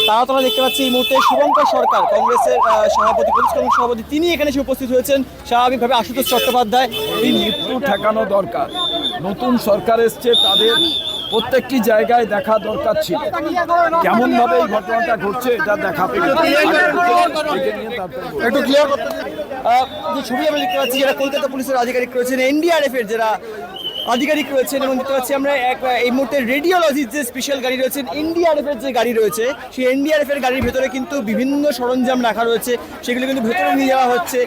তারাতলা দেখতে পাচ্ছি এই মুহূর্তে শুভঙ্কর সরকার, কংগ্রেসের সভাপতি, পুলিশ কংগ্রেস সভাপতি, তিনি এখানে এসে উপস্থিত হয়েছেন। স্বাভাবিকভাবে আশুতোষ চট্টোপাধ্যায় এই মৃত্যু ঠেকানো দরকার। নতুন সরকার এসছে, তাদের প্রত্যেকটি জায়গায় দেখা দরকার ছিল কেমন ভাবে এই ঘটনাটা ঘটছে, এটা দেখা একটু ক্লিয়ার করতে যে ছবি আমরা দেখতে পাচ্ছি, যারা কলকাতা পুলিশের আধিকারিক রয়েছেন, এনডিআরএফ এর যারা আধিকারিক রয়েছেন, এবং দেখতে পাচ্ছি আমরা এই মুহূর্তে রেডিওলজির যে স্পেশাল গাড়ি রয়েছেন, এনডিআরএফ এর যে গাড়ি রয়েছে, সেই এনডিআরএফ এর গাড়ির ভেতরে কিন্তু বিভিন্ন সরঞ্জাম রাখা রয়েছে, সেগুলো কিন্তু ভেতরে নিয়ে যাওয়া হচ্ছে।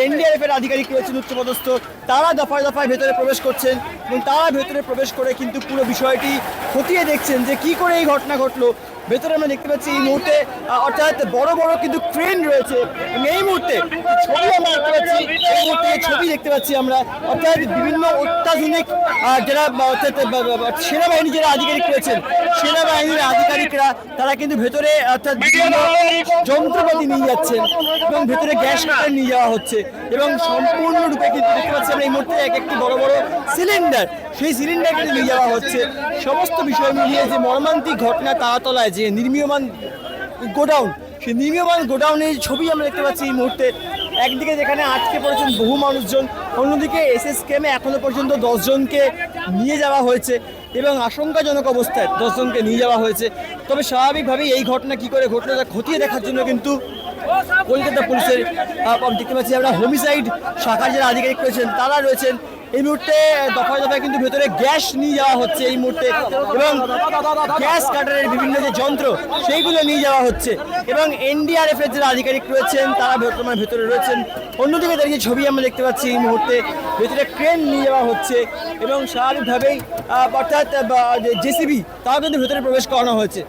এনডিআরএফ এর আধিকারিক রয়েছেন উচ্চপদস্থ, তারা দফায় দফায় ভেতরে প্রবেশ করছেন এবং তারা ভেতরে প্রবেশ করে কিন্তু পুরো বিষয়টি খতিয়ে দেখছেন যে কি করে এই ঘটনা ঘটলো। ভেতরে আমরা দেখতে পাচ্ছি এই মুহূর্তে অর্থাৎ বড় বড় কিন্তু ক্রেন রয়েছে। এই মুহূর্তে ছবি আমরা দেখতে পাচ্ছি, এই মুহূর্তে ছবি দেখতে পাচ্ছি আমরা, অর্থাৎ বিভিন্ন অত্যাধুনিক যারা অর্থাৎ সেনাবাহিনী যারা আধিকারিক রয়েছেন, সেনাবাহিনীর আধিকারিকরা তারা কিন্তু ভেতরে অর্থাৎ বিভিন্ন যন্ত্রপাতি নিয়ে যাচ্ছেন এবং ভেতরে গ্যাস কাটার নিয়ে যাওয়া হচ্ছে এবং সম্পূর্ণরূপে কিন্তু দেখতে পাচ্ছি আমরা এই মুহূর্তে এক একটি বড় বড় সিলিন্ডার, সেই সিলিন্ডার কিন্তু নিয়ে যাওয়া হচ্ছে। সমস্ত বিষয় মিলিয়ে যে মর্মান্তিক ঘটনা তারাতলায় যে নির্মীয়মান গোডাউন, সেই নির্মীয়মান গোডাউনের ছবি আমরা দেখতে পাচ্ছি এই মুহূর্তে। একদিকে যেখানে আটকে পড়েছেন বহু মানুষজন, অন্যদিকে এসএস ক্যাম্পে এখনো পর্যন্ত 10 জনকে নিয়ে যাওয়া হয়েছে এবং আশঙ্কাজনক অবস্থায় 10 জনকে নিয়ে যাওয়া হয়েছে। তবে স্বাভাবিকভাবেই এই ঘটনা কি করে ঘটলো তা খতিয়ে দেখার জন্য কিন্তু কলকাতা পুলিশের দেখতে পাচ্ছি আমরা হোমিসাইড শাখার যারা আধিকারিক রয়েছেন তারা রয়েছেন। এই মুহূর্তে দফায় দফায় কিন্তু ভেতরে গ্যাস নিয়ে যাওয়া হচ্ছে এই মুহূর্তে এবং গ্যাস কাটারের বিভিন্ন যে যন্ত্র সেইগুলো নিয়ে যাওয়া হচ্ছে এবং এনডিআরএফ এর যারা আধিকারিক রয়েছেন তারা বর্তমানে ভেতরে রয়েছেন। অন্যদিকে দাঁড়িয়ে ছবি আমরা দেখতে পাচ্ছি এই মুহূর্তে ভেতরে ক্রেন নিয়ে যাওয়া হচ্ছে এবং স্বাভাবিকভাবেই অর্থাৎ জেসিবি তাও কিন্তু ভেতরে প্রবেশ করানো হয়েছে।